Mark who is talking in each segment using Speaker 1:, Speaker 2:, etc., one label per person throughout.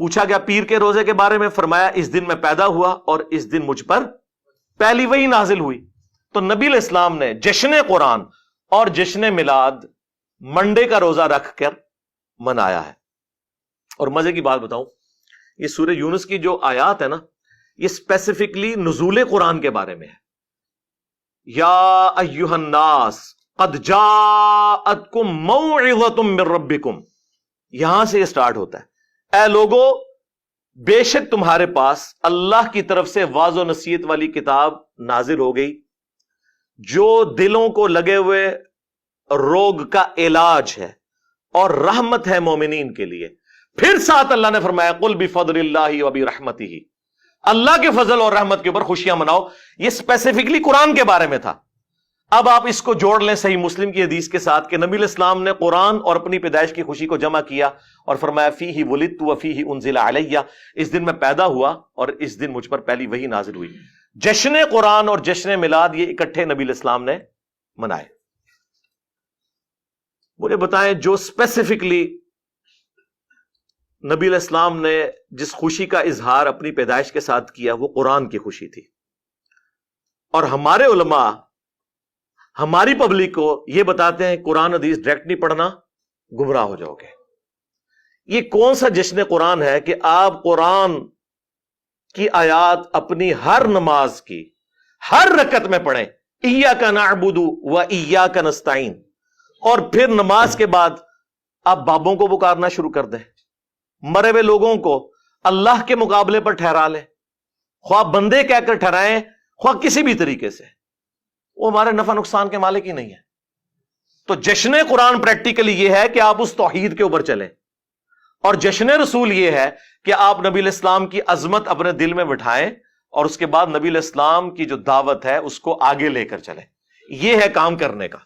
Speaker 1: پوچھا گیا پیر کے روزے کے بارے میں، فرمایا اس دن میں پیدا ہوا اور اس دن مجھ پر پہلی وحی نازل ہوئی۔ تو نبی علیہ السلام نے جشن قرآن اور جشن میلاد منڈے کا روزہ رکھ کر منایا ہے۔ اور مزے کی بات بتاؤں، یہ سورہ یونس کی جو آیات ہے نا، یہ اسپیسیفکلی نزول قرآن کے بارے میں ہے۔ یا ایھا الناس قد جاءتکم موعظۃ من ربکم، یہاں سے یہ سٹارٹ ہوتا ہے، اے لوگو بے شک تمہارے پاس اللہ کی طرف سے واعظ و نصیحت والی کتاب نازل ہو گئی، جو دلوں کو لگے ہوئے روگ کا علاج ہے اور رحمت ہے مومنین کے لیے۔ پھر ساتھ اللہ نے فرمایا قل بفضل اللہ وبرحمتہ، اللہ کے فضل اور رحمت کے اوپر خوشیاں مناؤ۔ یہ اسپیسیفکلی قرآن کے بارے میں تھا۔ اب آپ اس کو جوڑ لیں صحیح مسلم کی حدیث کے ساتھ کہ نبی علیہ السلام نے قرآن اور اپنی پیدائش کی خوشی کو جمع کیا اور فرمایا فیہ ولدت وفیہ انزل علیہ، اس دن میں پیدا ہوا اور اس دن مجھ پر پہلی وحی نازل ہوئی۔ جشن قرآن اور جشن میلاد یہ اکٹھے نبی علیہ السلام نے منائے۔ مجھے بتائیں جو اسپیسیفکلی نبی علیہ السلام نے جس خوشی کا اظہار اپنی پیدائش کے ساتھ کیا وہ قرآن کی خوشی تھی، اور ہمارے علماء ہماری پبلک کو یہ بتاتے ہیں قرآن حدیث ڈائریکٹ نہیں پڑھنا، گمراہ ہو جاؤ گے۔ یہ کون سا جشن قرآن ہے کہ آپ قرآن کی آیات اپنی ہر نماز کی ہر رکعت میں پڑھیں، ایاک نعبد و ایاک نستعین، اور پھر نماز کے بعد آپ بابوں کو پکارنا شروع کر دیں، مرے ہوئے لوگوں کو اللہ کے مقابلے پر ٹھہرا لیں، خواہ بندے کہہ کر ٹھہرائیں خواہ کسی بھی طریقے سے، وہ ہمارے نفع نقصان کے مالک ہی نہیں ہے۔ تو جشن قرآن پریکٹیکلی یہ ہے کہ آپ اس توحید کے اوپر چلیں، اور جشن رسول یہ ہے کہ آپ نبی علیہ السلام کی عظمت اپنے دل میں بٹھائیں اور اس کے بعد نبی علیہ السلام کی جو دعوت ہے اس کو آگے لے کر چلیں۔ یہ ہے کام کرنے کا،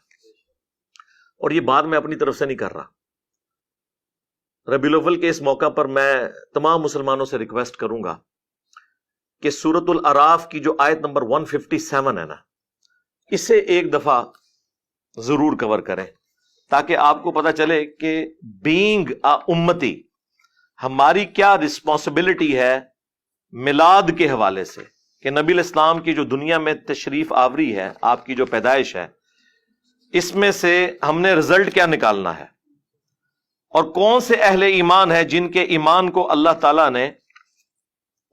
Speaker 1: اور یہ بات میں اپنی طرف سے نہیں کر رہا۔ ربیع الاول کے اس موقع پر میں تمام مسلمانوں سے ریکویسٹ کروں گا کہ سورۃ الاعراف کی جو آیت نمبر 157 ہے نا، اسے ایک دفعہ ضرور کور کریں تاکہ آپ کو پتا چلے کہ بینگ امتی ہماری کیا رسپانسبلٹی ہے میلاد کے حوالے سے، کہ نبی علیہ السلام کی جو دنیا میں تشریف آوری ہے، آپ کی جو پیدائش ہے، اس میں سے ہم نے رزلٹ کیا نکالنا ہے، اور کون سے اہل ایمان ہے جن کے ایمان کو اللہ تعالیٰ نے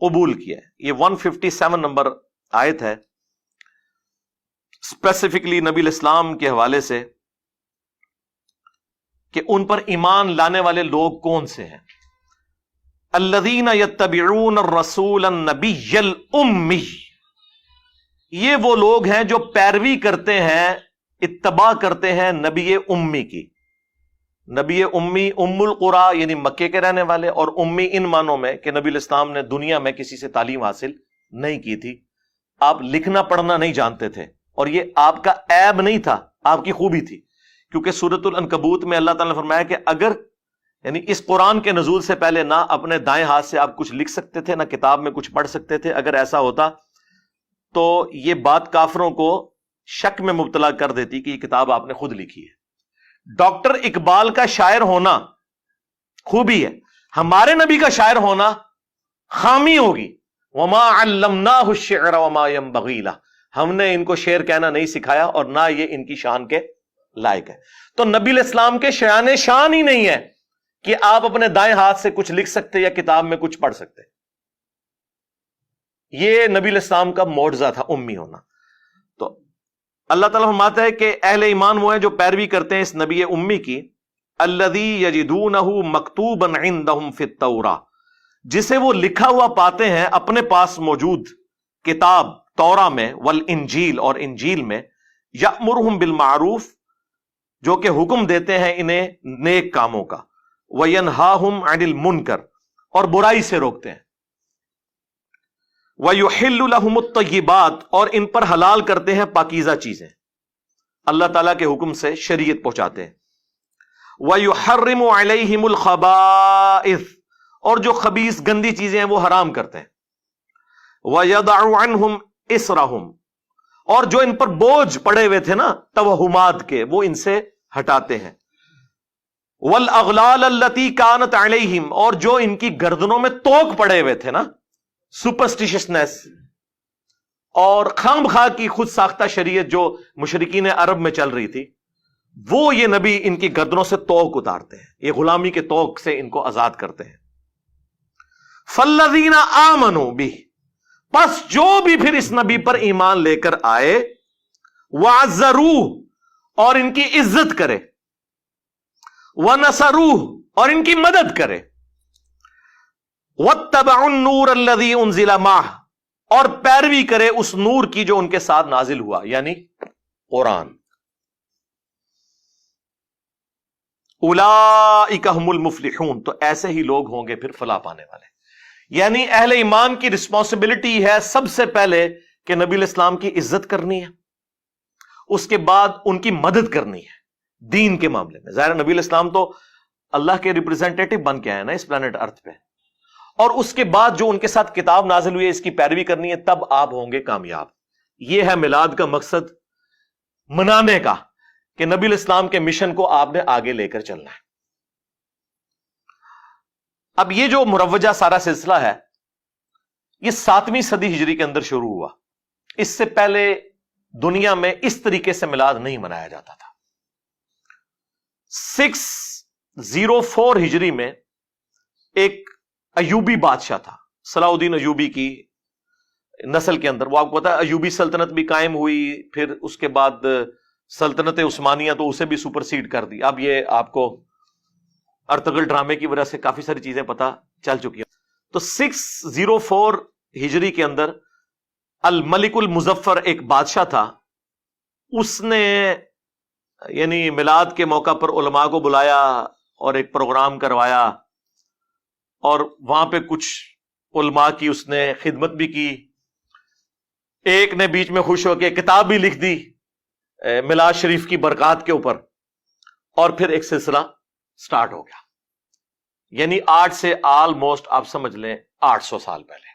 Speaker 1: قبول کیا ہے۔ یہ 157 نمبر آیت ہے، اسپیسیفکلی نبی علیہ السلام کے حوالے سے کہ ان پر ایمان لانے والے لوگ کون سے ہیں۔ الذین یتبعون الرسول النبی الامی، یہ وہ لوگ ہیں جو پیروی کرتے ہیں، اتباع کرتے ہیں نبی امی کی۔ نبی امی ام القرا یعنی مکے کے رہنے والے، اور امی ان معنوں میں کہ نبی علیہ السلام نے دنیا میں کسی سے تعلیم حاصل نہیں کی تھی، آپ لکھنا پڑھنا نہیں جانتے تھے، اور یہ آپ کا عیب نہیں تھا، آپ کی خوبی تھی، کیونکہ سورۃ العنکبوت میں اللہ تعالیٰ نے فرمایا کہ اگر یعنی اس قرآن کے نزول سے پہلے نہ اپنے دائیں ہاتھ سے آپ کچھ لکھ سکتے تھے، نہ کتاب میں کچھ پڑھ سکتے تھے، اگر ایسا ہوتا تو یہ بات کافروں کو شک میں مبتلا کر دیتی کہ یہ کتاب آپ نے خود لکھی ہے۔ ڈاکٹر اقبال کا شاعر ہونا خوبی ہے، ہمارے نبی کا شاعر ہونا خامی ہوگی۔ وما علمناہ الشعر وما ينبغی لہ، ہم نے ان کو شعر کہنا نہیں سکھایا اور نہ یہ ان کی شان کے لائق ہے۔ تو نبی علیہ السلام کے شان شان ہی نہیں ہے کہ آپ اپنے دائیں ہاتھ سے کچھ لکھ سکتے یا کتاب میں کچھ پڑھ سکتے، یہ نبی علیہ السلام کا معجزہ تھا امی ہونا۔ تو اللہ تعالیٰ فرماتا ہے کہ اہل ایمان وہ ہیں جو پیروی کرتے ہیں اس نبی امی کی، الذی یجدونہ مکتوبا عندہم فی التوراۃ، جسے وہ لکھا ہوا پاتے ہیں اپنے پاس موجود کتاب توراہ میں، والانجیل اور انجیل میں، یأمرہم بالمعروف جو کہ حکم دیتے ہیں انہیں نیک کاموں کا، وینہاہم عن المنکر اور برائی سے روکتے ہیں، وَيُحِلُّ لَهُمُ الطَّيِّبَاتِ اور ان پر حلال کرتے ہیں پاکیزہ چیزیں، اللہ تعالیٰ کے حکم سے شریعت پہنچاتے ہیں، وَيُحَرِّمُ عَلَيْهِمُ الْخَبَائِثِ اور جو خبیث گندی چیزیں ہیں وہ حرام کرتے ہیں، وَيَضَعُ عَنْهُمْ إِصْرَهُمْ اور جو ان پر بوجھ پڑے ہوئے تھے نا توہمات کے، وہ ان سے ہٹاتے ہیں، والاغلال التی کانت علیہم، اور جو ان کی گردنوں میں توق پڑے ہوئے تھے نا، سپرسٹیشنس اور خام خواہ کی خود ساختہ شریعت جو مشرکین عرب میں چل رہی تھی، وہ یہ نبی ان کی گردنوں سے توق اتارتے ہیں، یہ غلامی کے توق سے ان کو آزاد کرتے ہیں. فالذین آمنوا بہ، پس جو بھی پھر اس نبی پر ایمان لے کر آئے، وعزروہ، اور ان کی عزت کرے، وَنَصَرُوهُ، اور ان کی مدد کرے، وَاتَّبَعُوا النُّورَ الَّذِي أُنزِلَ مَعَهُ، اور پیروی کرے اس نور کی جو ان کے ساتھ نازل ہوا، یعنی قرآن. أُولَئِكَ هُمُ الْمُفْلِحُونَ، تو ایسے ہی لوگ ہوں گے پھر فلاح پانے والے. یعنی اہل ایمان کی رسپانسبلٹی ہے سب سے پہلے کہ نبی علیہ السلام کی عزت کرنی ہے، اس کے بعد ان کی مدد کرنی ہے دین کے معاملے میں. ظاہر نبی علیہ السلام تو اللہ کے ریپرزینٹیٹو بن کے آئے نا اس پلانٹ ارتھ پہ، اور اس کے بعد جو ان کے ساتھ کتاب نازل ہوئی ہے اس کی پیروی کرنی ہے، تب آپ ہوں گے کامیاب. یہ ہے میلاد کا مقصد منانے کا، کہ نبی علیہ السلام کے مشن کو آپ نے آگے لے کر چلنا ہے. اب یہ جو مروجہ سارا سلسلہ ہے یہ 7ویں صدی ہجری کے اندر شروع ہوا. اس سے پہلے دنیا میں اس طریقے سے میلاد نہیں منایا جاتا تھا. 604 ہجری میں ایک ایوبی بادشاہ تھا، صلاح الدین ایوبی کی نسل کے اندر. وہ آپ کو پتا ہے ایوبی سلطنت بھی قائم ہوئی، پھر اس کے بعد سلطنت عثمانیہ تو اسے بھی سپرسیڈ کر دی. اب یہ آپ کو ارطغرل ڈرامے کی وجہ سے کافی ساری چیزیں پتا چل چکی ہیں. تو 604 ہجری کے اندر الملک المظفر ایک بادشاہ تھا، اس نے یعنی میلاد کے موقع پر علماء کو بلایا اور ایک پروگرام کروایا، اور وہاں پہ کچھ علماء کی اس نے خدمت بھی کی. ایک نے بیچ میں خوش ہو کے کتاب بھی لکھ دی میلاد شریف کی برکات کے اوپر، اور پھر ایک سلسلہ سٹارٹ ہو گیا. یعنی آج سے آلموسٹ آپ سمجھ لیں 800 سال پہلے،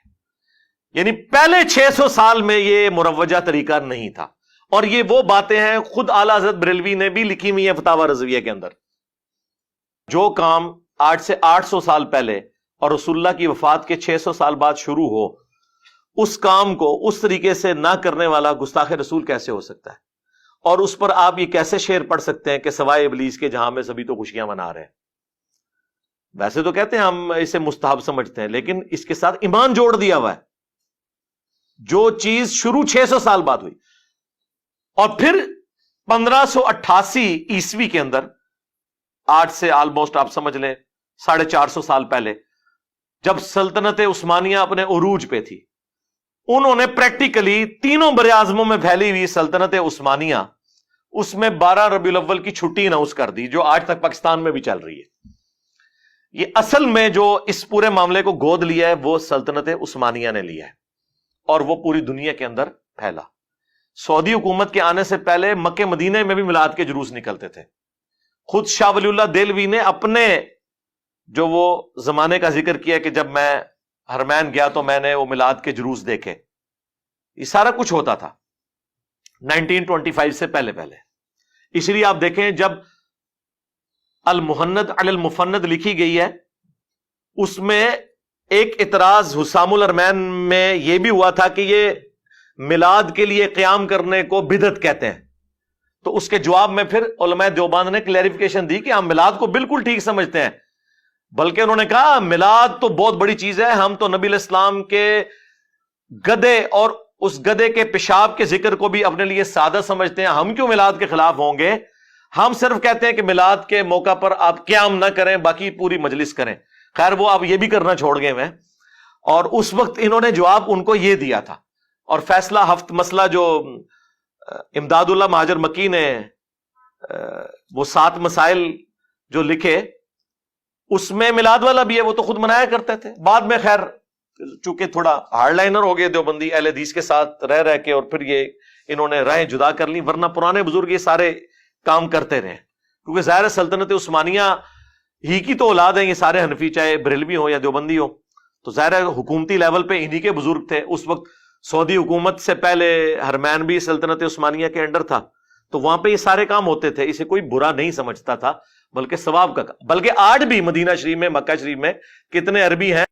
Speaker 1: یعنی پہلے 600 سال میں یہ مروجہ طریقہ نہیں تھا. اور یہ وہ باتیں ہیں خود اعلیٰ حضرت بریلوی نے بھی لکھی ہوئی ہیں فتاوی رضویہ کے اندر. جو کام آج سے 800 سال پہلے اور رسول اللہ کی وفات کے 600 سال بعد شروع ہو، اس کام کو اس طریقے سے نہ کرنے والا گستاخ رسول کیسے ہو سکتا ہے؟ اور اس پر آپ یہ کیسے شعر پڑھ سکتے ہیں کہ سوائے ابلیس کے جہاں میں سبھی تو خوشیاں منا رہے ہیں؟ ویسے تو کہتے ہیں ہم اسے مستحب سمجھتے ہیں، لیکن اس کے ساتھ ایمان جوڑ دیا ہوا ہے. جو چیز شروع 600 سال بعد ہوئی، اور پھر 1588 عیسوی کے اندر، آج سے آلموسٹ آپ سمجھ لیں 450 سال پہلے، جب سلطنت عثمانیہ اپنے عروج پہ تھی، انہوں نے پریکٹیکلی تینوں بر اعظموں میں پھیلی ہوئی سلطنت عثمانیہ، اس میں 12 ربیع الاول کی چھٹی اناؤنس کر دی، جو آج تک پاکستان میں بھی چل رہی ہے. یہ اصل میں جو اس پورے معاملے کو گود لیا ہے وہ سلطنت عثمانیہ نے لیا ہے، اور وہ پوری دنیا کے اندر پھیلا. سعودی حکومت کے آنے سے پہلے مکہ مدینے میں بھی میلاد کے جلوس نکلتے تھے. خود شاہ ولی اللہ دہلوی نے اپنے جو وہ زمانے کا ذکر کیا کہ جب میں حرمین گیا تو میں نے وہ میلاد کے جلوس دیکھے. یہ سارا کچھ ہوتا تھا 1925 سے پہلے. اس لیے آپ دیکھیں جب المحند علی المفند لکھی گئی ہے، اس میں ایک اعتراض حسام الارمین میں یہ بھی ہوا تھا کہ یہ میلاد کے لیے قیام کرنے کو بدعت کہتے ہیں. تو اس کے جواب میں پھر علماء دیوبند نے کلیریفیکیشن دی کہ ہم میلاد کو بالکل ٹھیک سمجھتے ہیں، بلکہ انہوں نے کہا میلاد تو بہت بڑی چیز ہے، ہم تو نبی علیہ السلام کے گدے اور اس گدے کے پیشاب کے ذکر کو بھی اپنے لیے سادہ سمجھتے ہیں، ہم کیوں میلاد کے خلاف ہوں گے؟ ہم صرف کہتے ہیں کہ میلاد کے موقع پر آپ قیام نہ کریں، باقی پوری مجلس کریں. خیر وہ آپ یہ بھی کرنا چھوڑ گئے ہیں. اور اس وقت انہوں نے جواب ان کو یہ دیا تھا، اور فیصلہ ہفت مسئلہ جو امداد اللہ مہاجر مکی نے وہ 7 مسائل جو لکھے، اس میں میلاد والا بھی ہے، وہ تو خود منایا کرتے تھے. بعد میں خیر چونکہ تھوڑا ہارڈ لائنر ہو گئے دیوبندی اہل حدیث کے ساتھ رہ کے، اور پھر یہ انہوں نے راہیں جدا کر لی، ورنہ پرانے بزرگ یہ سارے کام کرتے رہے. کیونکہ ظاہر سلطنت عثمانیہ ہی کی تو اولاد ہیں یہ سارے حنفی، چاہے بریلوی ہو یا دیوبندی ہو، تو ظاہر حکومتی لیول پہ انہی کے بزرگ تھے. اس وقت سعودی حکومت سے پہلے حرمین بھی سلطنت عثمانیہ کے انڈر تھا، تو وہاں پہ یہ سارے کام ہوتے تھے، اسے کوئی برا نہیں سمجھتا تھا. بلکہ ثواب کا، بلکہ آج بھی مدینہ شریف میں، مکہ شریف میں کتنے عربی ہیں